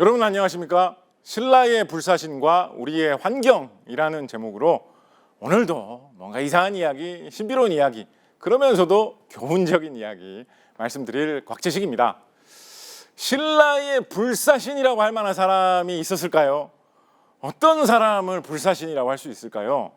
여러분 안녕하십니까? 신라의 불사신과 우리의 환경이라는 제목으로 오늘도 뭔가 이상한 이야기, 신비로운 이야기, 그러면서도 교훈적인 이야기 말씀드릴 곽재식입니다. 신라의 불사신이라고 할 만한 사람이 있었을까요? 어떤 사람을 불사신이라고 할 수 있을까요?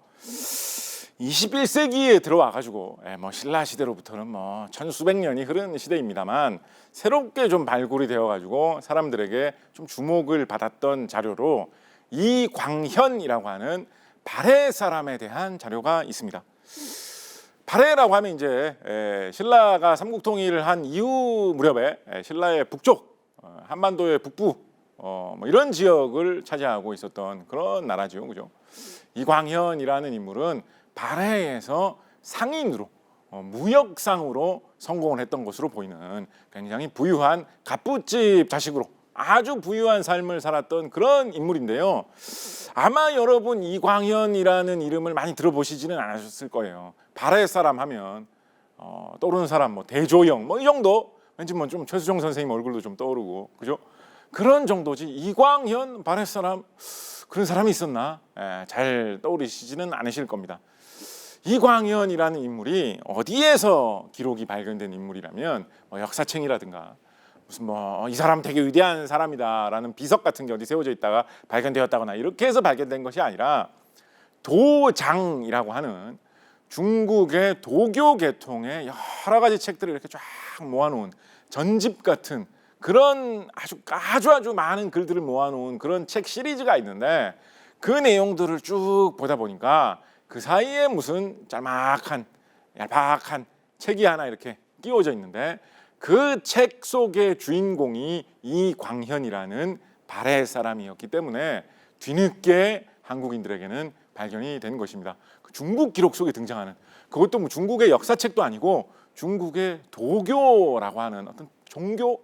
21세기에 들어와가지고 신라 시대로부터는 천수백 년이 흐른 시대입니다만 새롭게 좀 발굴이 되어가지고 사람들에게 좀 주목을 받았던 자료로 이광현이라고 하는 발해 사람에 대한 자료가 있습니다. 발해라고 하면 이제 신라가 삼국통일을 한 이후 무렵에 신라의 북쪽, 한반도의 북부 이런 지역을 차지하고 있었던 그런 나라죠, 그죠? 이광현이라는 인물은 발해에서 상인으로 무역상으로 성공을 했던 것으로 보이는 굉장히 부유한 갑부집 자식으로 아주 부유한 삶을 살았던 그런 인물인데요. 아마 여러분 이광현이라는 이름을 많이 들어보시지는 않으셨을 거예요. 발해 사람 하면 떠오르는 사람 대조영 이 정도, 왠지 좀 최수종 선생님 얼굴도 좀 떠오르고, 그죠? 그런 정도지. 이광현 발해 사람, 그런 사람이 있었나? 잘 떠오르시지는 않으실 겁니다. 이광현이라는 인물이 어디에서 기록이 발견된 인물이라면 역사책이라든가 무슨 이 사람 되게 위대한 사람이다라는 비석 같은 게 어디 세워져 있다가 발견되었다거나 이렇게 해서 발견된 것이 아니라 도장이라고 하는 중국의 도교 계통의 여러 가지 책들을 이렇게 쫙 모아놓은 전집 같은 그런 아주 많은 글들을 모아놓은 그런 책 시리즈가 있는데, 그 내용들을 쭉 보다 보니까 그 사이에 무슨 짤막한 얄팍한 책이 하나 이렇게 끼워져 있는데, 그 책 속의 주인공이 이광현이라는 발해 사람이었기 때문에 뒤늦게 한국인들에게는 발견이 된 것입니다. 그 중국 기록 속에 등장하는, 그것도 중국의 역사책도 아니고 중국의 도교라고 하는 어떤 종교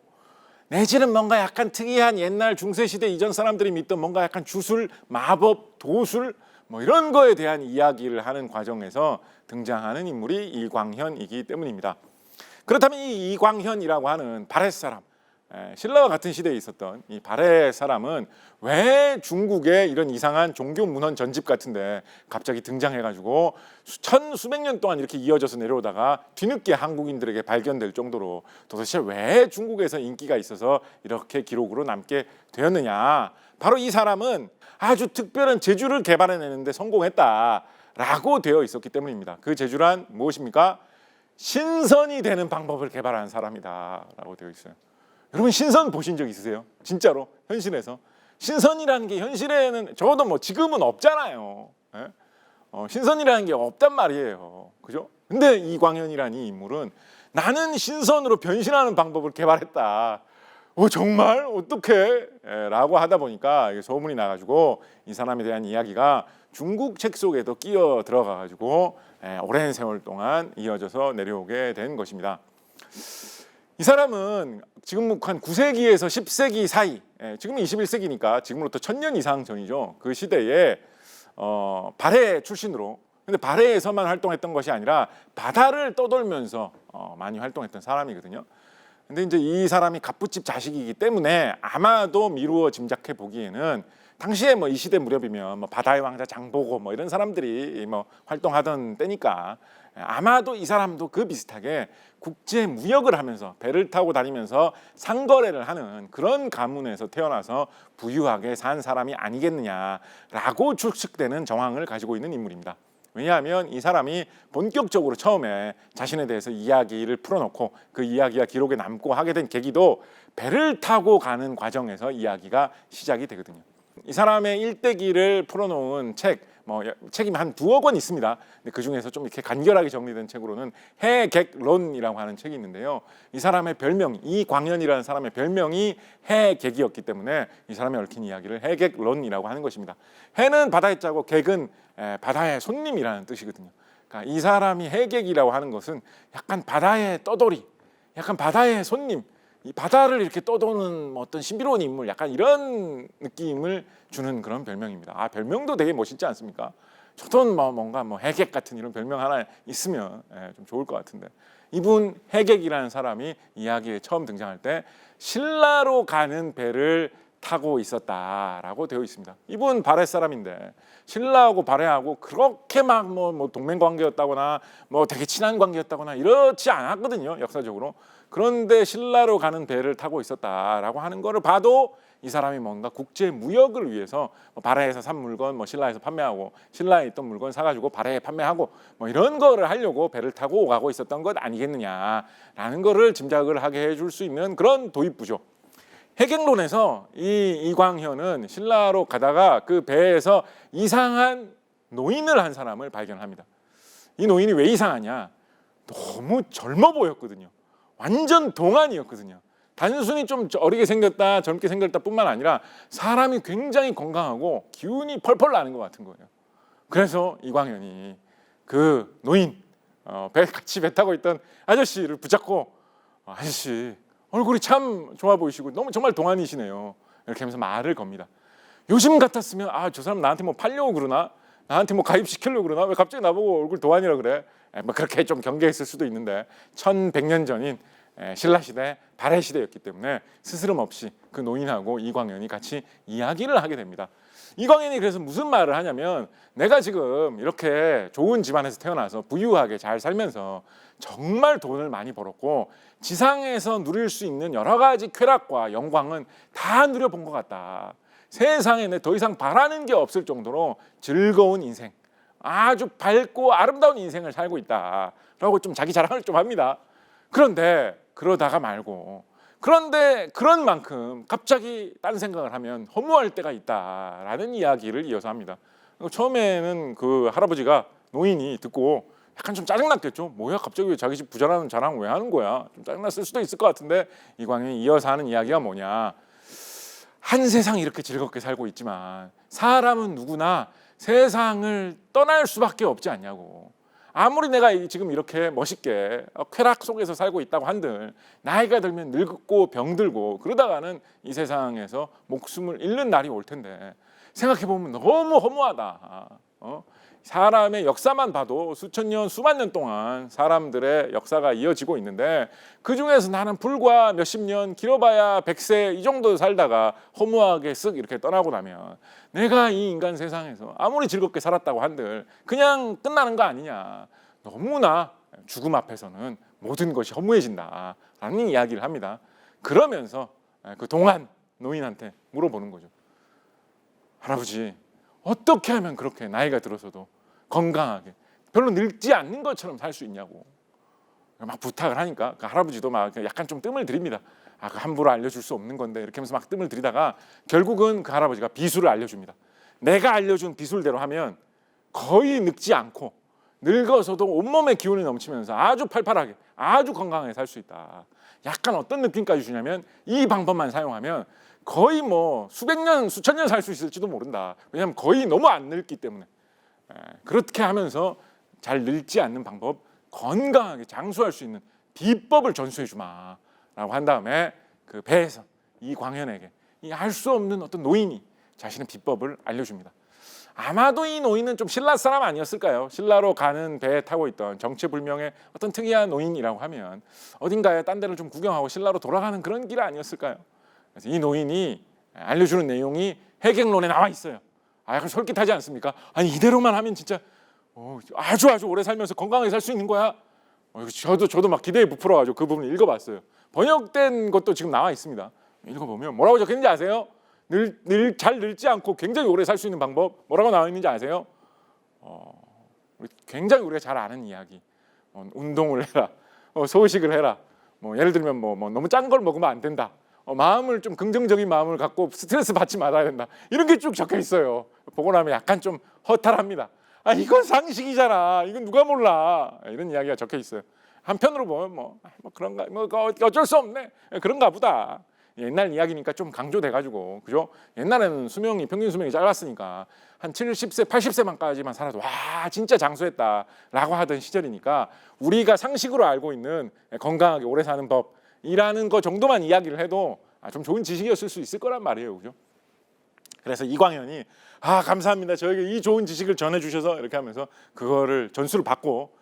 내지는 뭔가 약간 특이한 옛날 중세시대 이전 사람들이 믿던 뭔가 약간 주술, 마법, 도술 이런 거에 대한 이야기를 하는 과정에서 등장하는 인물이 이광현이기 때문입니다. 그렇다면 이 이광현이라고 하는 발해 사람, 신라와 같은 시대에 있었던 이 발해 사람은 왜 중국의 이런 이상한 종교 문헌 전집 같은데 갑자기 등장해가지고 수백 년 동안 이렇게 이어져서 내려오다가 뒤늦게 한국인들에게 발견될 정도로 도대체 왜 중국에서 인기가 있어서 이렇게 기록으로 남게 되었느냐? 바로 이 사람은 아주 특별한 재주를 개발해내는데 성공했다라고 되어 있었기 때문입니다. 그 재주란 무엇입니까? 신선이 되는 방법을 개발한 사람이다라고 되어 있어요. 여러분 신선 보신 적 있으세요? 진짜로 현실에서 신선이라는 게 현실에는 적어도 지금은 없잖아요. 신선이라는 게 없단 말이에요, 그죠? 근데 이광현이라는 이 인물은 나는 신선으로 변신하는 방법을 개발했다. 정말 어떻게? 라고 하다 보니까 소문이 나가지고 이 사람에 대한 이야기가 중국 책 속에도 끼어 들어가가지고 오랜 세월 동안 이어져서 내려오게 된 것입니다. 이 사람은 지금 한 9세기에서 10세기 사이, 지금 21세기니까 지금으로부터 1000년 이상 전이죠. 그 시대에 발해 출신으로, 근데 발해에서만 활동했던 것이 아니라 바다를 떠돌면서 많이 활동했던 사람이거든요. 근데 이제 이 사람이 갑부집 자식이기 때문에 아마도 미루어 짐작해 보기에는 당시에 이 시대 무렵이면 바다의 왕자 장보고 이런 사람들이 활동하던 때니까 아마도 이 사람도 그 비슷하게 국제 무역을 하면서 배를 타고 다니면서 상거래를 하는 그런 가문에서 태어나서 부유하게 산 사람이 아니겠느냐라고 추측되는 정황을 가지고 있는 인물입니다. 왜냐하면 이 사람이 본격적으로 처음에 자신에 대해서 이야기를 풀어놓고 그 이야기가 기록에 남고 하게 된 계기도 배를 타고 가는 과정에서 이야기가 시작이 되거든요. 이 사람의 일대기를 풀어놓은 책이 한 2억 권 있습니다. 근데 그 중에서 좀 이렇게 간결하게 정리된 책으로는 해객론이라고 하는 책이 있는데요. 이 사람의 별명, 이광현이라는 사람의 별명이 해객이었기 때문에 이 사람의 얽힌 이야기를 해객론이라고 하는 것입니다. 해는 바다의 자고 객은 바다의 손님이라는 뜻이거든요. 그러니까 이 사람이 해객이라고 하는 것은 약간 바다의 떠돌이, 약간 바다의 손님, 이 바다를 이렇게 떠도는 어떤 신비로운 인물, 약간 이런 느낌을 주는 그런 별명입니다. 별명도 되게 멋있지 않습니까? 저도 뭔가 해객 같은 이런 별명 하나 있으면 좀 좋을 것 같은데, 이분 해객이라는 사람이 이야기에 처음 등장할 때 신라로 가는 배를 타고 있었다라고 되어 있습니다. 이분 바레 사람인데 신라하고 바레하고 그렇게 막 뭐 동맹 관계였다거나 뭐 되게 친한 관계였다거나 이렇지 않았거든요, 역사적으로. 그런데 신라로 가는 배를 타고 있었다라고 하는 거를 봐도 이 사람이 뭔가 국제 무역을 위해서 뭐 바레에서 산 물건 뭐 신라에서 판매하고 신라에 있던 물건 사가지고 바레에 판매하고 뭐 이런 거를 하려고 배를 타고 가고 있었던 것 아니겠느냐라는 거를 짐작을 하게 해줄 수 있는 그런 도입부죠. 해경론에서 이 이광현은 신라로 가다가 그 배에서 이상한 노인을 한 사람을 발견합니다. 이 노인이 왜 이상하냐? 너무 젊어 보였거든요. 완전 동안이었거든요. 단순히 좀 어리게 생겼다, 젊게 생겼다 뿐만 아니라 사람이 굉장히 건강하고 기운이 펄펄 나는 것 같은 거예요. 그래서 이광현이 그 노인, 같이 배 타고 있던 아저씨를 붙잡고 아저씨 얼굴이 참 좋아 보이시고 너무 정말 동안이시네요. 이렇게 하면서 말을 겁니다. 요즘 같았으면 저 사람 나한테 뭐 팔려고 그러나? 나한테 뭐 가입시키려고 그러나? 왜 갑자기 나보고 얼굴 동안이라 그래? 뭐 그렇게 좀 경계했을 수도 있는데 1100년 전인 신라시대 바레 시대였기 때문에 스스럼 없이 그 노인하고 이광현이 같이 이야기를 하게 됩니다. 이광현이 그래서 무슨 말을 하냐면 내가 지금 이렇게 좋은 집안에서 태어나서 부유하게 잘 살면서 정말 돈을 많이 벌었고 지상에서 누릴 수 있는 여러 가지 쾌락과 영광은 다 누려본 것 같다. 세상에 내 더 이상 바라는 게 없을 정도로 즐거운 인생, 아주 밝고 아름다운 인생을 살고 있다라고 좀 자기 자랑을 좀 합니다. 그런데 그러다가 말고 그런데 그런 만큼 갑자기 딴 생각을 하면 허무할 때가 있다라는 이야기를 이어서 합니다. 처음에는 그 할아버지가 노인이 듣고 약간 좀 짜증났겠죠. 뭐야 갑자기 왜 자기 집 부자라는 자랑 왜 하는 거야? 좀 짜증났을 수도 있을 것 같은데 이광현이 이어서 하는 이야기가 뭐냐. 한 세상 이렇게 즐겁게 살고 있지만 사람은 누구나 세상을 떠날 수밖에 없지 않냐고. 아무리 내가 지금 이렇게 멋있게 쾌락 속에서 살고 있다고 한들 나이가 들면 늙고 병들고 그러다가는 이 세상에서 목숨을 잃는 날이 올 텐데 생각해보면 너무 허무하다. 사람의 역사만 봐도 수천 년 수만 년 동안 사람들의 역사가 이어지고 있는데 그중에서 나는 불과 몇십 년 길어봐야 100세 이 정도 살다가 허무하게 쓱 이렇게 떠나고 나면 내가 이 인간 세상에서 아무리 즐겁게 살았다고 한들 그냥 끝나는 거 아니냐. 너무나 죽음 앞에서는 모든 것이 허무해진다라는 이야기를 합니다. 그러면서 그 동안 노인한테 물어보는 거죠. 할아버지 어떻게 하면 그렇게 나이가 들어서도 건강하게 별로 늙지 않는 것처럼 살 수 있냐고 막 부탁을 하니까 그 할아버지도 막 약간 좀 뜸을 들입니다. 그 함부로 알려줄 수 없는 건데 이렇게 하면서 막 뜸을 들이다가 결국은 그 할아버지가 비술을 알려줍니다. 내가 알려준 비술대로 하면 거의 늙지 않고 늙어서도 온몸에 기운이 넘치면서 아주 팔팔하게 아주 건강하게 살 수 있다. 약간 어떤 느낌까지 주냐면 이 방법만 사용하면 거의 뭐 수백 년 수천 년 살 수 있을지도 모른다. 왜냐하면 거의 너무 안 늙기 때문에. 그렇게 하면서 잘 늙지 않는 방법, 건강하게 장수할 수 있는 비법을 전수해 주마라고 한 다음에 그 배에서 이 광현에게 이 알 수 없는 어떤 노인이 자신의 비법을 알려줍니다. 아마도 이 노인은 좀 신라 사람 아니었을까요? 신라로 가는 배에 타고 있던 정체불명의 어떤 특이한 노인이라고 하면 어딘가에 딴 데를 좀 구경하고 신라로 돌아가는 그런 길 아니었을까요? 그래서 이 노인이 알려주는 내용이 해경론에 나와 있어요. 약간 솔깃하지 않습니까? 아니 이대로만 하면 진짜 아주 오래 살면서 건강하게 살 수 있는 거야. 저도 막 기대에 부풀어가지고 그 부분을 읽어봤어요. 번역된 것도 지금 나와 있습니다. 읽어보면 뭐라고 적혀있는지 아세요? 잘 늙지 않고 굉장히 오래 살 수 있는 방법 뭐라고 나와 있는지 아세요? 굉장히 우리가 잘 아는 이야기. 운동을 해라, 소식을 해라. 예를 들면 뭐 너무 짠 걸 먹으면 안 된다. 마음을 좀 긍정적인 마음을 갖고 스트레스 받지 말아야 된다. 이런 게 쭉 적혀 있어요. 보고 나면 약간 좀 허탈합니다. 이건 상식이잖아. 이건 누가 몰라. 이런 이야기가 적혀 있어요. 한편으로 보면 뭐 그런가, 어쩔 수 없네. 그런가 보다. 옛날 이야기니까 좀 강조돼가지고 그죠? 옛날에는 평균 수명이 짧았으니까 한 70세, 80세만까지만 살아도 와 진짜 장수했다라고 하던 시절이니까 우리가 상식으로 알고 있는 건강하게 오래 사는 법이라는 거 정도만 이야기를 해도 좀 좋은 지식이었을 수 있을 거란 말이에요, 그죠? 그래서 이광현이 감사합니다. 저에게 이 좋은 지식을 전해주셔서 이렇게 하면서 그거를 전수를 받고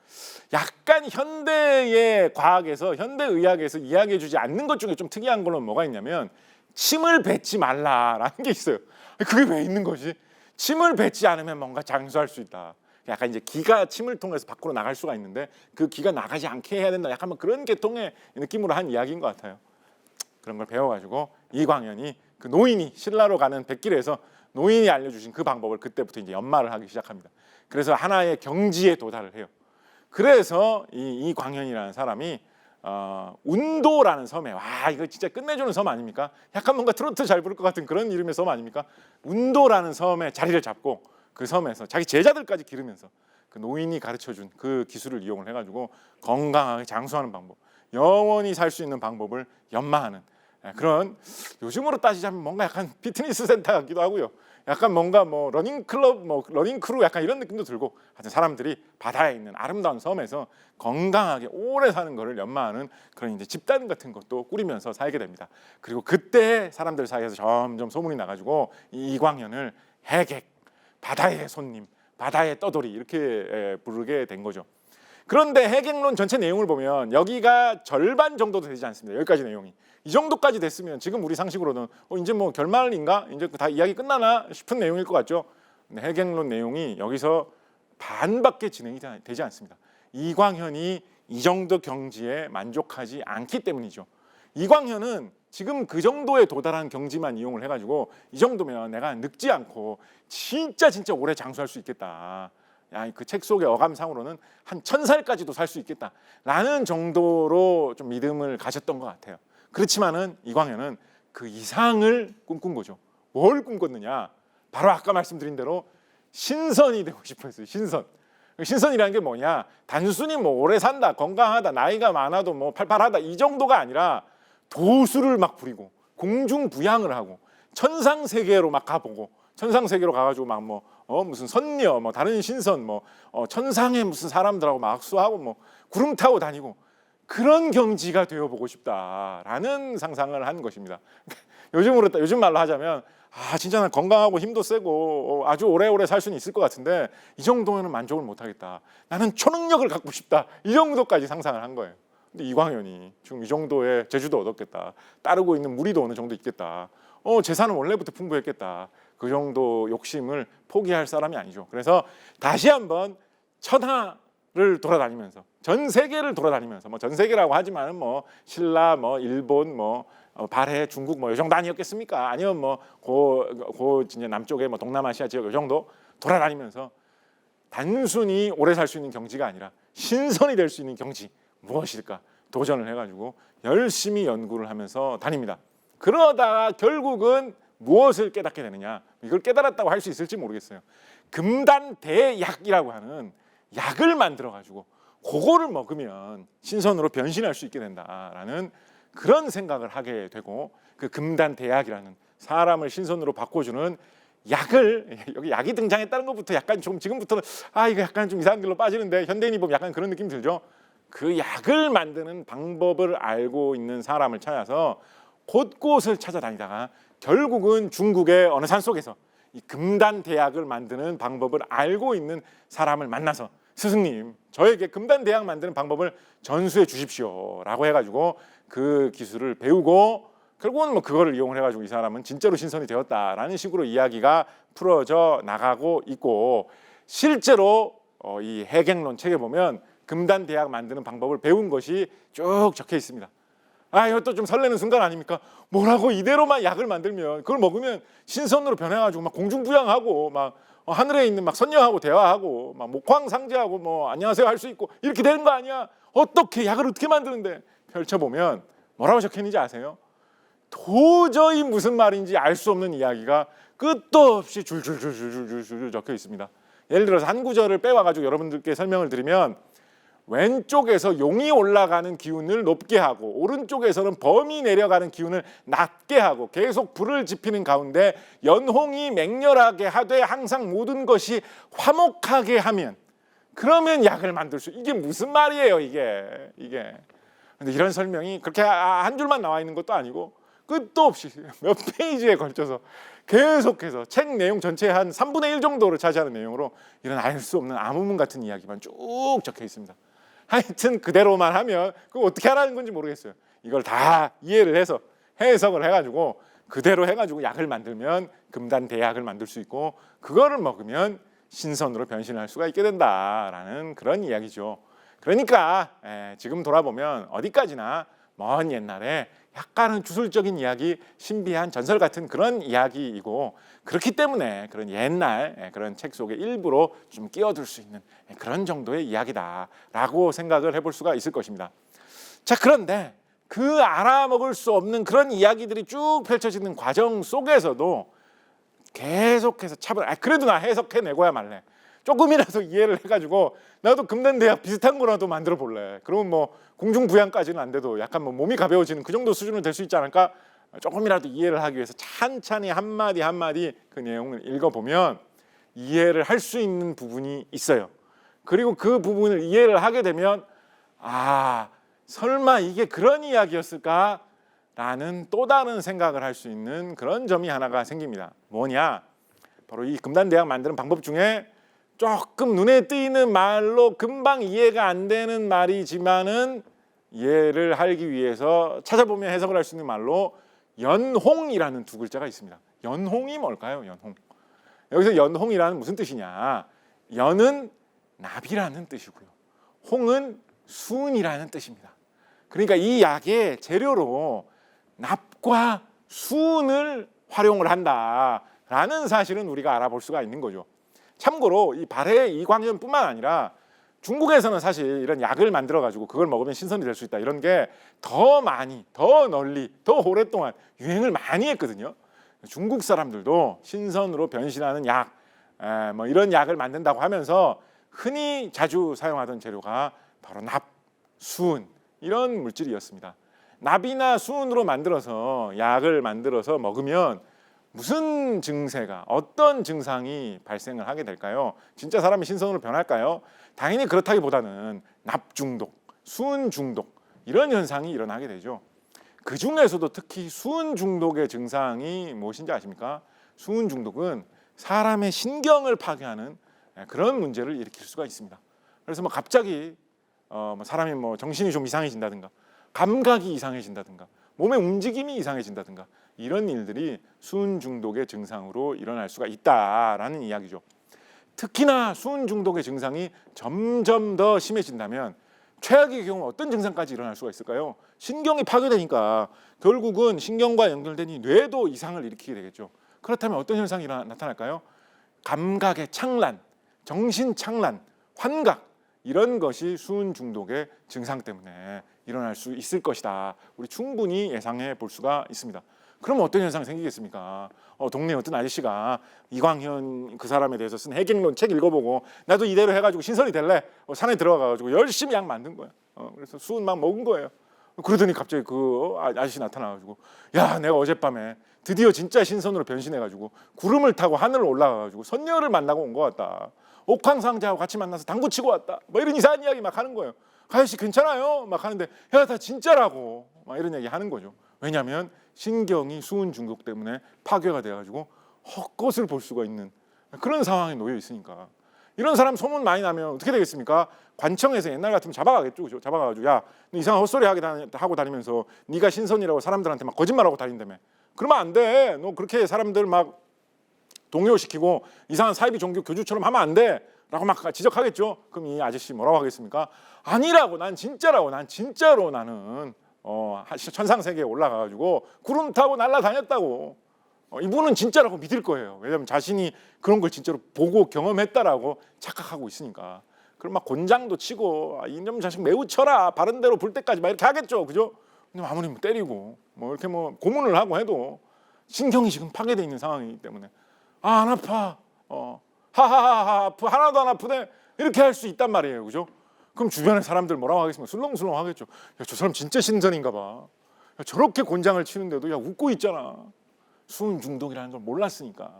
약간 현대의 과학에서 현대의학에서 이야기해주지 않는 것 중에 좀 특이한 걸로 뭐가 있냐면 침을 뱉지 말라라는 게 있어요. 그게 왜 있는 거지? 침을 뱉지 않으면 뭔가 장수할 수 있다. 약간 이제 기가 침을 통해서 밖으로 나갈 수가 있는데 그 기가 나가지 않게 해야 된다. 약간 뭐 그런 계통의 느낌으로 한 이야기인 것 같아요. 그런 걸 배워가지고 이광현이 그 노인이 신라로 가는 백길에서 노인이 알려주신 그 방법을 그때부터 이제 연마를 하기 시작합니다. 그래서 하나의 경지에 도달을 해요. 그래서 이 이광현이라는 사람이 운도라는 섬에, 와 이거 진짜 끝내주는 섬 아닙니까? 약간 뭔가 트로트 잘 부를 것 같은 그런 이름의 섬 아닙니까? 운도라는 섬에 자리를 잡고 그 섬에서 자기 제자들까지 기르면서 그 노인이 가르쳐준 그 기술을 이용을 해가지고 건강하게 장수하는 방법, 영원히 살 수 있는 방법을 연마하는 그런, 요즘으로 따지자면 뭔가 약간 피트니스 센터 같기도 하고요. 약간 뭔가 뭐 러닝 클럽, 뭐 러닝 크루 약간 이런 느낌도 들고, 하여튼 사람들이 바다에 있는 아름다운 섬에서 건강하게 오래 사는 것을 연마하는 그런 이제 집단 같은 것도 꾸리면서 살게 됩니다. 그리고 그때 사람들 사이에서 점점 소문이 나가지고 이 이광현을 해객, 바다의 손님, 바다의 떠돌이 이렇게 부르게 된 거죠. 그런데 해객론 전체 내용을 보면 여기가 절반 정도도 되지 않습니다. 여기까지 내용이. 이 정도까지 됐으면 지금 우리 상식으로는 이제 뭐 결말인가? 이제 다 이야기 끝나나 싶은 내용일 것 같죠. 근데 해객론 내용이 여기서 반밖에 진행이 되지 않습니다. 이광현이 이 정도 경지에 만족하지 않기 때문이죠. 이광현은 지금 그 정도에 도달한 경지만 이용을 해가지고 이 정도면 내가 늙지 않고 진짜 오래 장수할 수 있겠다. 그 책 속의 어감상으로는 한 1000살까지도 살 수 있겠다라는 정도로 좀 믿음을 가졌던 것 같아요. 그렇지만은 이광현은 그 이상을 꿈꾼 거죠. 뭘 꿈꿨느냐? 바로 아까 말씀드린 대로 신선이 되고 싶었어요. 신선. 신선이라는 게 뭐냐? 단순히 뭐 오래 산다, 건강하다, 나이가 많아도 뭐 팔팔하다 이 정도가 아니라 도수를 막 부리고 공중부양을 하고 천상세계로 막 가보고, 천상세계로 가가지고 막 무슨 선녀, 뭐 다른 신선, 천상의 무슨 사람들하고 막 악수하고 뭐 구름 타고 다니고 그런 경지가 되어보고 싶다라는 상상을 한 것입니다. 요즘 말로 하자면 진짜 난 건강하고 힘도 세고 아주 오래오래 살 수는 있을 것 같은데 이 정도면 만족을 못하겠다. 나는 초능력을 갖고 싶다. 이 정도까지 상상을 한 거예요. 근데 이광현이 지금 이 정도의 재주도 얻었겠다. 따르고 있는 무리도 어느 정도 있겠다. 재산은 원래부터 풍부했겠다. 그 정도 욕심을 포기할 사람이 아니죠. 그래서 다시 한번 천하를 돌아다니면서, 전 세계를 돌아다니면서, 전 세계라고 하지만 신라, 일본, 발해, 중국 이 정도 아니었겠습니까? 아니면 이제 남쪽에 동남아시아 지역 이 정도 돌아다니면서 단순히 오래 살 수 있는 경지가 아니라 신선이 될 수 있는 경지 무엇일까 도전을 해가지고 열심히 연구를 하면서 다닙니다. 그러다가 결국은 무엇을 깨닫게 되느냐? 이걸 깨달았다고 할 수 있을지 모르겠어요. 금단대약이라고 하는 약을 만들어가지고 그거를 먹으면 신선으로 변신할 수 있게 된다라는 그런 생각을 하게 되고, 그 금단대약이라는 사람을 신선으로 바꿔주는 약을, 여기 약이 등장했다는 것부터 약간 좀 지금부터는 이거 약간 좀 이상한 길로 빠지는데 현대인이 보면 약간 그런 느낌 들죠. 그 약을 만드는 방법을 알고 있는 사람을 찾아서 곳곳을 찾아다니다가 결국은 중국의 어느 산속에서 이 금단대약을 만드는 방법을 알고 있는 사람을 만나서 스승님, 저에게 금단대약 만드는 방법을 전수해 주십시오 라고 해가지고 그 기술을 배우고 결국은 그거를 이용을 해가지고 이 사람은 진짜로 신선이 되었다라는 식으로 이야기가 풀어져 나가고 있고, 실제로 이 해객론 책에 보면 금단대약 만드는 방법을 배운 것이 쭉 적혀 있습니다. 이것도 좀 설레는 순간 아닙니까? 뭐라고 이대로만 약을 만들면 그걸 먹으면 신선으로 변해가지고 막 공중부양하고 막 하늘에 있는 막 선녀하고 대화하고 막 목황상제하고 안녕하세요 할 수 있고 이렇게 되는 거 아니야? 어떻게 약을 어떻게 만드는데? 펼쳐보면 뭐라고 적혀있는지 아세요? 도저히 무슨 말인지 알 수 없는 이야기가 끝도 없이 줄줄줄줄줄줄 적혀 있습니다. 예를 들어서 한 구절을 빼와가지고 여러분들께 설명을 드리면, 왼쪽에서 용이 올라가는 기운을 높게 하고 오른쪽에서는 범이 내려가는 기운을 낮게 하고 계속 불을 지피는 가운데 연홍이 맹렬하게 하되 항상 모든 것이 화목하게 하면, 그러면 약을 만들 수. 이게 무슨 말이에요 이게. 근데 이런 설명이 그렇게 한 줄만 나와 있는 것도 아니고 끝도 없이 몇 페이지에 걸쳐서 계속해서 책 내용 전체의 한 3분의 1 정도를 차지하는 내용으로 이런 알 수 없는 암호문 같은 이야기만 쭉 적혀 있습니다. 하여튼 그대로만 하면 그거 어떻게 하라는 건지 모르겠어요. 이걸 다 이해를 해서 해석을 해가지고 그대로 해가지고 약을 만들면 금단대약을 만들 수 있고 그거를 먹으면 신선으로 변신할 수가 있게 된다라는 그런 이야기죠. 그러니까 지금 돌아보면 어디까지나 먼 옛날에 약간은 주술적인 이야기, 신비한 전설 같은 그런 이야기이고 그렇기 때문에 그런 옛날 그런 책 속에 일부러 좀 끼어들 수 있는 그런 정도의 이야기다라고 생각을 해볼 수가 있을 것입니다. 자, 그런데 그 알아먹을 수 없는 그런 이야기들이 쭉 펼쳐지는 과정 속에서도 계속해서 차분. 그래도 나 해석해내고야 말래. 조금이라도 이해를 해가지고 나도 금단대약 비슷한 거라도 만들어 볼래. 그러면 뭐 공중부양까지는 안 돼도 약간 뭐 몸이 가벼워지는 그 정도 수준은 될 수 있지 않을까? 조금이라도 이해를 하기 위해서 찬찬히 한마디 한마디 그 내용을 읽어보면 이해를 할 수 있는 부분이 있어요. 그리고 그 부분을 이해를 하게 되면 아, 설마 이게 그런 이야기였을까? 라는 또 다른 생각을 할 수 있는 그런 점이 하나가 생깁니다. 뭐냐? 바로 이 금단대약 만드는 방법 중에 조금 눈에 띄는 말로 금방 이해가 안 되는 말이지만은 이해를 하기 위해서 찾아보면 해석을 할 수 있는 말로 연홍이라는 두 글자가 있습니다. 연홍이 뭘까요? 연홍. 여기서 연홍이라는 무슨 뜻이냐? 연은 나비라는 뜻이고요. 홍은 수은이라는 뜻입니다. 그러니까 이 약의 재료로 납과 수은을 활용을 한다라는 사실은 우리가 알아볼 수가 있는 거죠. 참고로 이 발해 이광현뿐만 아니라 중국에서는 사실 이런 약을 만들어 가지고 그걸 먹으면 신선이 될 수 있다 이런 게 더 많이, 더 널리, 더 오랫동안 유행을 많이 했거든요. 중국 사람들도 신선으로 변신하는 약, 뭐 이런 약을 만든다고 하면서 흔히 자주 사용하던 재료가 바로 납, 수은 이런 물질이었습니다. 납이나 수은으로 만들어서 약을 만들어서 먹으면 무슨 증세가 어떤 증상이 발생을 하게 될까요? 진짜 사람이 신선으로 변할까요? 당연히 그렇다기보다는 납 중독, 수은 중독 이런 현상이 일어나게 되죠. 그 중에서도 특히 수은 중독의 증상이 무엇인지 아십니까? 수은 중독은 사람의 신경을 파괴하는 그런 문제를 일으킬 수가 있습니다. 그래서 뭐 갑자기 사람이 뭐 정신이 좀 이상해진다든가 감각이 이상해진다든가 몸의 움직임이 이상해진다든가 이런 일들이 수은 중독의 증상으로 일어날 수가 있다라는 이야기죠. 특히나 수은 중독의 증상이 점점 더 심해진다면 최악의 경우 어떤 증상까지 일어날 수가 있을까요? 신경이 파괴되니까 결국은 신경과 연결된 이 뇌도 이상을 일으키게 되겠죠. 그렇다면 어떤 현상이 나타날까요? 감각의 착란, 정신 착란, 환각 이런 것이 수은 중독의 증상 때문에 일어날 수 있을 것이다. 우리 충분히 예상해 볼 수가 있습니다. 그럼 어떤 현상이 생기겠습니까? 동네 어떤 아저씨가 이광현 그 사람에 대해서 쓴 해경론 책 읽어보고 나도 이대로 해가지고 신선이 될래? 산에 들어가가지고 열심히 약 만든 거야. 그래서 수은 막 먹은 거예요. 그러더니 갑자기 그 아저씨 나타나가지고 야, 내가 어젯밤에 드디어 진짜 신선으로 변신해가지고 구름을 타고 하늘을 올라가가지고 선녀를 만나고 온 것 같다. 옥황상제하고 같이 만나서 당구 치고 왔다. 뭐 이런 이상한 이야기 막 하는 거예요. 아저씨 괜찮아요? 막 하는데 야, 다 진짜라고 막 이런 얘기 하는 거죠. 왜냐하면 신경이 수은 중독 때문에 파괴가 돼가지고 헛것을 볼 수가 있는 그런 상황에 놓여 있으니까 이런 사람 소문 많이 나면 어떻게 되겠습니까? 관청에서 옛날 같으면 잡아가겠죠. 그죠? 잡아가지고 야, 너 이상한 헛소리 하고 다니면서 네가 신선이라고 사람들한테 막 거짓말하고 다닌다며. 그러면 안 돼. 너 그렇게 사람들 막 동요시키고 이상한 사이비 종교 교주처럼 하면 안 돼. 라고 막 지적하겠죠. 그럼 이 아저씨 뭐라고 하겠습니까? 아니라고, 난 진짜라고, 난 진짜로 나는 천상세계에 올라가가지고 구름 타고 날아다녔다고. 이분은 진짜라고 믿을 거예요. 왜냐하면 자신이 그런 걸 진짜로 보고 경험했다라고 착각하고 있으니까. 그럼 막 곤장도 치고 이놈 자식 매우 쳐라, 바른 대로 불 때까지 막 이렇게 하겠죠, 그죠? 근데 아무리 뭐 때리고 뭐 이렇게 뭐 고문을 하고 해도 신경이 지금 파괴돼 있는 상황이기 때문에 안 아파, 하하하하, 하나도 안 아프네 이렇게 할 수 있단 말이에요, 그죠? 그럼 주변에 사람들 뭐라고 하겠습니까? 술렁술렁 하겠죠. 야, 저 사람 진짜 신선인가 봐. 야, 저렇게 곤장을 치는데도 야 웃고 있잖아. 수은 중독이라는 걸 몰랐으니까.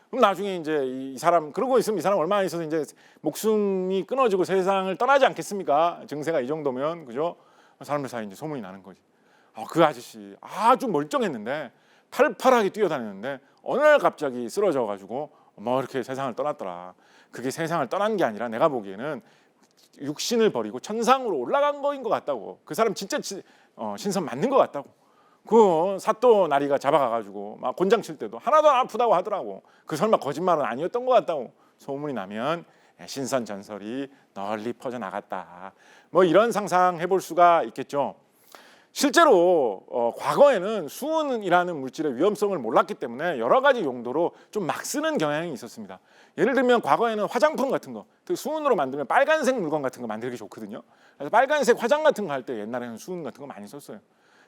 그럼 나중에 이제 이 사람 그러고 있으면 이 사람 얼마나 있어서 이제 목숨이 끊어지고 세상을 떠나지 않겠습니까? 증세가 이 정도면, 그죠? 사람들 사이에 이제 소문이 나는 거지. 그 아저씨 아주 멀쩡했는데 팔팔하게 뛰어다녔는데 어느 날 갑자기 쓰러져 가지고 뭐 이렇게 세상을 떠났더라. 그게 세상을 떠난 게 아니라 내가 보기에는 육신을 버리고 천상으로 올라간 거인 것 같다고. 그 사람 진짜 신선 맞는 것 같다고. 그 사또 나리가 잡아가가지고 막 곤장 칠 때도 하나도 안 아프다고 하더라고. 그 설마 거짓말은 아니었던 것 같다고 소문이 나면 신선전설이 널리 퍼져나갔다. 뭐 이런 상상해 볼 수가 있겠죠. 실제로 과거에는 수은이라는 물질의 위험성을 몰랐기 때문에 여러 가지 용도로 좀 막 쓰는 경향이 있었습니다. 예를 들면 과거에는 화장품 같은 거, 특히 수은으로 만들면 빨간색 물건 같은 거 만들기 좋거든요. 그래서 빨간색 화장 같은 거 할 때 옛날에는 수은 같은 거 많이 썼어요.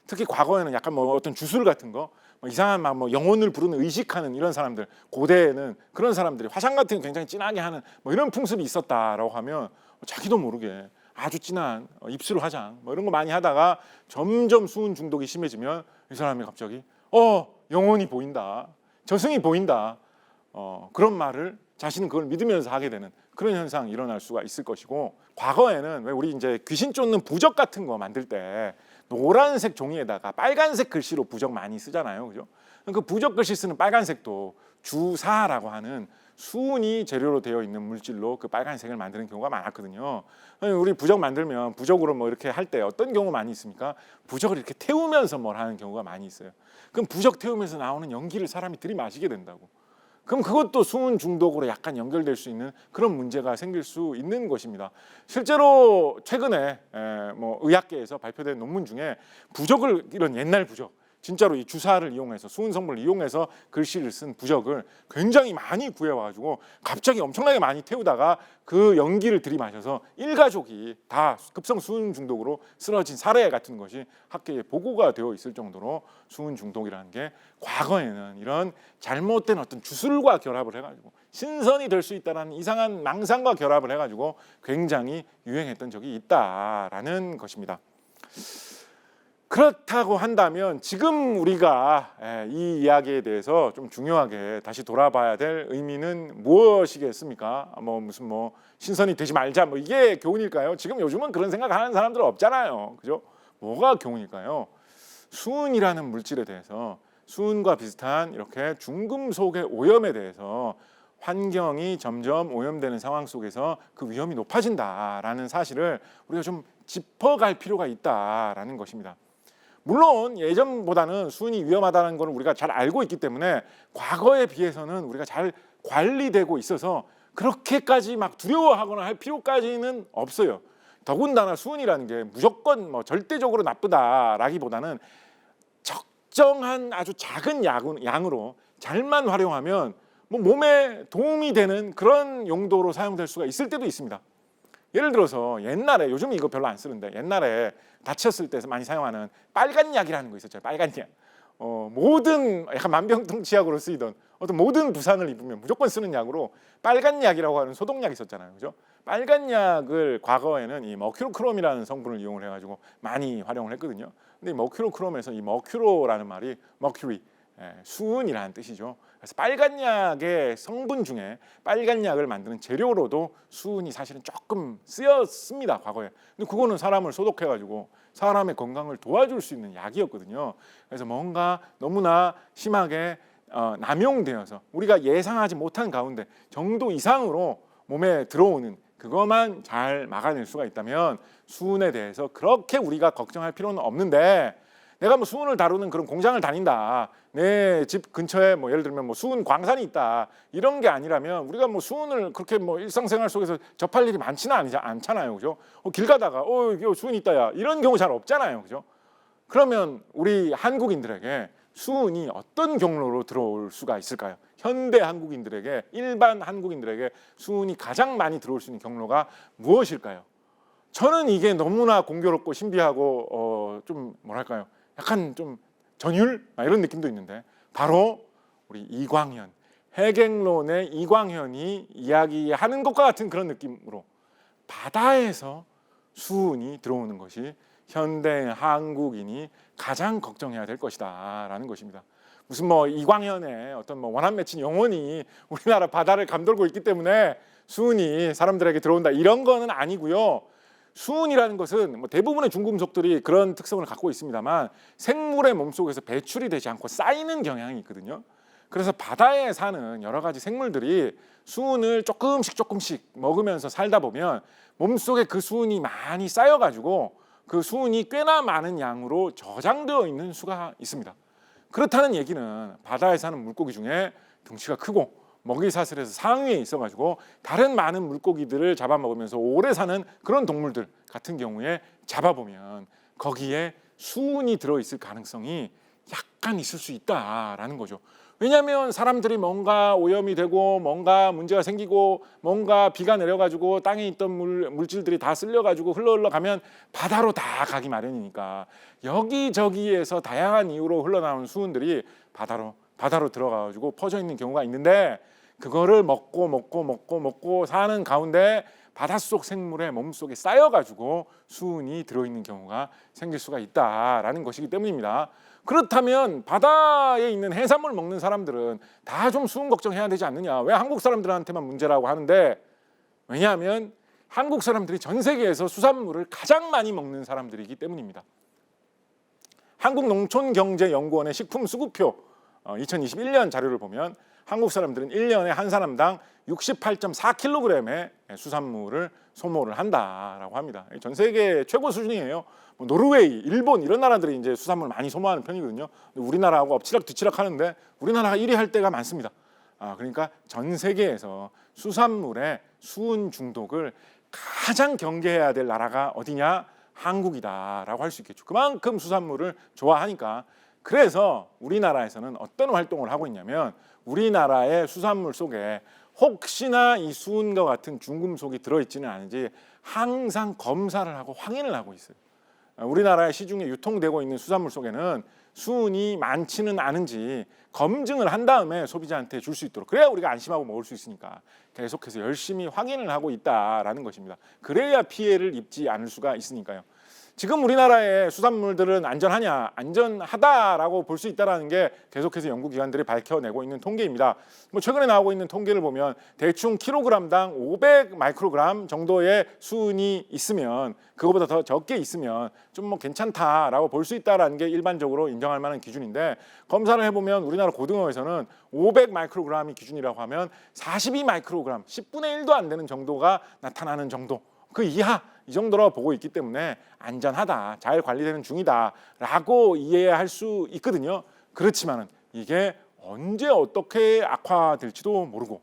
특히 과거에는 약간 뭐 어떤 주술 같은 거, 뭐 이상한 막 뭐 영혼을 부르는 의식하는 이런 사람들, 고대에는 그런 사람들이 화장 같은 거 굉장히 진하게 하는 뭐 이런 풍습이 있었다라고 하면 자기도 모르게 아주 진한 입술 화장 뭐 이런 거 많이 하다가 점점 수은 중독이 심해지면 이 사람이 갑자기 영혼이 보인다, 저승이 보인다, 그런 말을 자신은 그걸 믿으면서 하게 되는 그런 현상이 일어날 수가 있을 것이고, 과거에는 왜 우리 이제 귀신 쫓는 부적 같은 거 만들 때 노란색 종이에다가 빨간색 글씨로 부적 많이 쓰잖아요, 그죠? 그 부적 글씨 쓰는 빨간색도 주사라고 하는 수은이 재료로 되어 있는 물질로 그 빨간색을 만드는 경우가 많았거든요. 우리 부적 만들면 부적으로 뭐 이렇게 할 때 어떤 경우 많이 있습니까? 부적을 이렇게 태우면서 뭘 하는 경우가 많이 있어요. 그럼 부적 태우면서 나오는 연기를 사람이 들이마시게 된다고. 그럼 그것도 수은 중독으로 약간 연결될 수 있는 그런 문제가 생길 수 있는 것입니다. 실제로 최근에 뭐 의학계에서 발표된 논문 중에 부적을, 이런 옛날 부적, 진짜로 이 주사를 이용해서 수은 성분을 이용해서 글씨를 쓴 부적을 굉장히 많이 구해와가지고 갑자기 엄청나게 많이 태우다가 그 연기를 들이마셔서 일가족이 다 급성 수은 중독으로 쓰러진 사례 같은 것이 학계에 보고가 되어 있을 정도로 수은 중독이라는 게 과거에는 이런 잘못된 어떤 주술과 결합을 해가지고 신선이 될 수 있다는 이상한 망상과 결합을 해가지고 굉장히 유행했던 적이 있다라는 것입니다. 그렇다고 한다면 지금 우리가 이 이야기에 대해서 좀 중요하게 다시 돌아봐야 될 의미는 무엇이겠습니까? 무슨 신선이 되지 말자 이게 교훈일까요? 지금 요즘은 그런 생각하는 사람들 없잖아요, 그죠? 뭐가 교훈일까요? 수은이라는 물질에 대해서, 수은과 비슷한 이렇게 중금속의 오염에 대해서 환경이 점점 오염되는 상황 속에서 그 위험이 높아진다라는 사실을 우리가 좀 짚어갈 필요가 있다라는 것입니다. 물론 예전보다는 수은이 위험하다는 걸 우리가 잘 알고 있기 때문에 과거에 비해서는 우리가 잘 관리되고 있어서 그렇게까지 막 두려워하거나 할 필요까지는 없어요. 더군다나 수은이라는 게 무조건 절대적으로 나쁘다라기보다는 적정한 아주 작은 양으로 잘만 활용하면 몸에 도움이 되는 그런 용도로 사용될 수가 있을 때도 있습니다. 예를 들어서 옛날에, 요즘 이거 별로 안 쓰는데 옛날에 다쳤을 때 많이 사용하는 빨간 약이라는 거 있었죠. 빨간 약. 모든 약간 만병통치약으로 쓰이던 어떤 모든 부상을 입으면 무조건 쓰는 약으로 빨간 약이라고 하는 소독약이 있었잖아요, 그죠? 빨간 약을 과거에는 이 머큐로크롬이라는 성분을 이용을 해가지고 많이 활용을 했거든요. 근데 이 머큐로크롬에서 이 머큐로라는 말이 머큐리, 수은이라는 뜻이죠. 그래서 빨간 약의 성분 중에 빨간 약을 만드는 재료로도 수은이 사실은 조금 쓰였습니다, 과거에. 근데 그거는 사람을 소독해가지고 사람의 건강을 도와줄 수 있는 약이었거든요. 그래서 뭔가 너무나 심하게 남용되어서 우리가 예상하지 못한 가운데 정도 이상으로 몸에 들어오는 그것만 잘 막아낼 수가 있다면 수은에 대해서 그렇게 우리가 걱정할 필요는 없는데, 내가 수은을 다루는 그런 공장을 다닌다, 내 집 근처에 예를 들면 수은 광산이 있다, 이런 게 아니라면 우리가 수은을 그렇게 일상생활 속에서 접할 일이 많지는 않잖아요, 그죠? 길 가다가 여기 수은 있다야, 이런 경우 잘 없잖아요, 그죠? 그러면 우리 한국인들에게 수은이 어떤 경로로 들어올 수가 있을까요? 현대 한국인들에게, 일반 한국인들에게 수은이 가장 많이 들어올 수 있는 경로가 무엇일까요? 저는 이게 너무나 공교롭고 신비하고 좀 뭐랄까요? 약간 좀 전율? 이런 느낌도 있는데, 바로 우리 이광현, 해갱론의 이광현이 이야기하는 것과 같은 그런 느낌으로 바다에서 수은이 들어오는 것이 현대 한국인이 가장 걱정해야 될 것이다 라는 것입니다. 무슨 이광현의 어떤 원한 맺힌 영혼이 우리나라 바다를 감돌고 있기 때문에 수은이 사람들에게 들어온다, 이런 거는 아니고요. 수은이라는 것은 대부분의 중금속들이 그런 특성을 갖고 있습니다만 생물의 몸속에서 배출이 되지 않고 쌓이는 경향이 있거든요. 그래서 바다에 사는 여러 가지 생물들이 수은을 조금씩 먹으면서 살다 보면 몸속에 그 수은이 많이 쌓여가지고 그 수은이 꽤나 많은 양으로 저장되어 있는 수가 있습니다. 그렇다는 얘기는 바다에 사는 물고기 중에 덩치가 크고 먹이 사슬에서 상위에 있어가지고 다른 많은 물고기들을 잡아먹으면서 오래 사는 그런 동물들 같은 경우에 잡아보면 거기에 수은이 들어있을 가능성이 약간 있을 수 있다라는 거죠. 왜냐하면 사람들이 뭔가 오염이 되고 뭔가 문제가 생기고 뭔가 비가 내려가지고 땅에 있던 물질들이 다 쓸려가지고 흘러가면 바다로 다 가기 마련이니까 여기저기에서 다양한 이유로 흘러나오는 수은들이 바다로 들어가가지고 퍼져 있는 경우가 있는데 그거를 먹고 사는 가운데 바닷속 생물의 몸속에 쌓여가지고 수은이 들어있는 경우가 생길 수가 있다라는 것이기 때문입니다. 그렇다면 바다에 있는 해산물 먹는 사람들은 다 좀 수은 걱정해야 되지 않느냐? 왜 한국 사람들한테만 문제라고 하는데, 왜냐하면 한국 사람들이 전 세계에서 수산물을 가장 많이 먹는 사람들이기 때문입니다. 한국농촌경제연구원의 식품수급표 2021년 자료를 보면 한국 사람들은 1년에 한 사람당 68.4kg의 수산물을 소모를 한다라고 합니다. 전 세계 최고 수준이에요. 노르웨이, 일본 이런 나라들이 이제 수산물 많이 소모하는 편이거든요. 우리나라하고 엎치락뒤치락 하는데 우리나라가 1위 할 때가 많습니다. 그러니까 전 세계에서 수산물의 수은 중독을 가장 경계해야 될 나라가 어디냐? 한국이다라고 할 수 있겠죠. 그만큼 수산물을 좋아하니까. 그래서 우리나라에서는 어떤 활동을 하고 있냐면 우리나라의 수산물 속에 혹시나 이 수은과 같은 중금속이 들어있지는 않은지 항상 검사를 하고 확인을 하고 있어요. 우리나라의 시중에 유통되고 있는 수산물 속에는 수은이 많지는 않은지 검증을 한 다음에 소비자한테 줄 수 있도록, 그래야 우리가 안심하고 먹을 수 있으니까 계속해서 열심히 확인을 하고 있다라는 것입니다. 그래야 피해를 입지 않을 수가 있으니까요. 지금 우리나라의 수산물들은 안전하냐? 안전하다라고 볼 수 있다는 게 계속해서 연구기관들이 밝혀내고 있는 통계입니다. 최근에 나오고 있는 통계를 보면 대충 킬로그램당 500 마이크로그램 정도의 수은이 있으면, 그거보다 더 적게 있으면 좀 괜찮다라고 볼 수 있다는 게 일반적으로 인정할 만한 기준인데, 검사를 해보면 우리나라 고등어에서는 500 마이크로그램이 기준이라고 하면 42 마이크로그램, 10분의 1도 안 되는 정도가 나타나는 정도, 그 이하 이 정도로 보고 있기 때문에 안전하다, 잘 관리되는 중이다라고 이해할 수 있거든요. 그렇지만은 이게 언제 어떻게 악화될지도 모르고,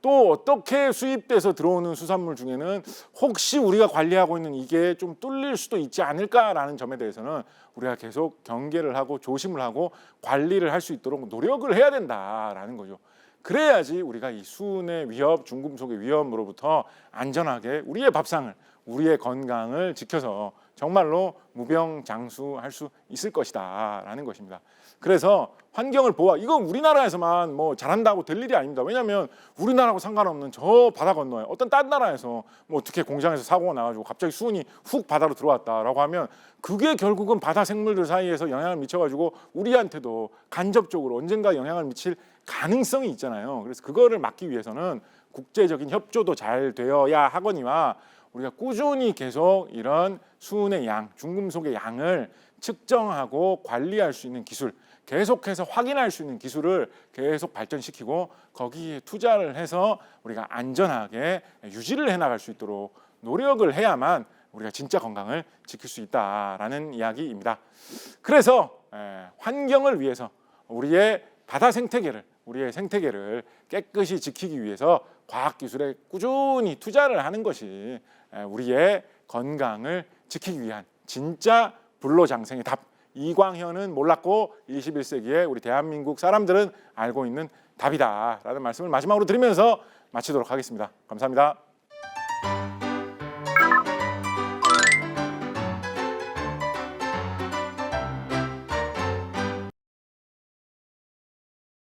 또 어떻게 수입돼서 들어오는 수산물 중에는 혹시 우리가 관리하고 있는 이게 좀 뚫릴 수도 있지 않을까라는 점에 대해서는 우리가 계속 경계를 하고 조심을 하고 관리를 할 수 있도록 노력을 해야 된다라는 거죠. 그래야지 우리가 이 수은의 위협, 중금속의 위험으로부터 안전하게 우리의 밥상을, 우리의 건강을 지켜서 정말로 무병장수할 수 있을 것이다라는 것입니다. 그래서 환경을 보호하, 이건 우리나라에서만 잘한다고 될 일이 아닙니다. 왜냐하면 우리나라하고 상관없는 저 바다 건너에 어떤 딴 나라에서 어떻게 공장에서 사고가 나가지고 갑자기 수은이 훅 바다로 들어왔다라고 하면 그게 결국은 바다 생물들 사이에서 영향을 미쳐가지고 우리한테도 간접적으로 언젠가 영향을 미칠 가능성이 있잖아요. 그래서 그거를 막기 위해서는 국제적인 협조도 잘 되어야 하거니와 우리가 꾸준히 계속 이런 수은의 양, 중금속의 양을 측정하고 관리할 수 있는 기술, 계속해서 확인할 수 있는 기술을 계속 발전시키고 거기에 투자를 해서 우리가 안전하게 유지를 해나갈 수 있도록 노력을 해야만 우리가 진짜 건강을 지킬 수 있다라는 이야기입니다. 그래서 환경을 위해서 우리의 바다 생태계를, 우리의 생태계를 깨끗이 지키기 위해서 과학기술에 꾸준히 투자를 하는 것이 우리의 건강을 지키기 위한 진짜 불로장생의 답. 이광현은 몰랐고 21세기에 우리 대한민국 사람들은 알고 있는 답이다라는 말씀을 마지막으로 드리면서 마치도록 하겠습니다. 감사합니다.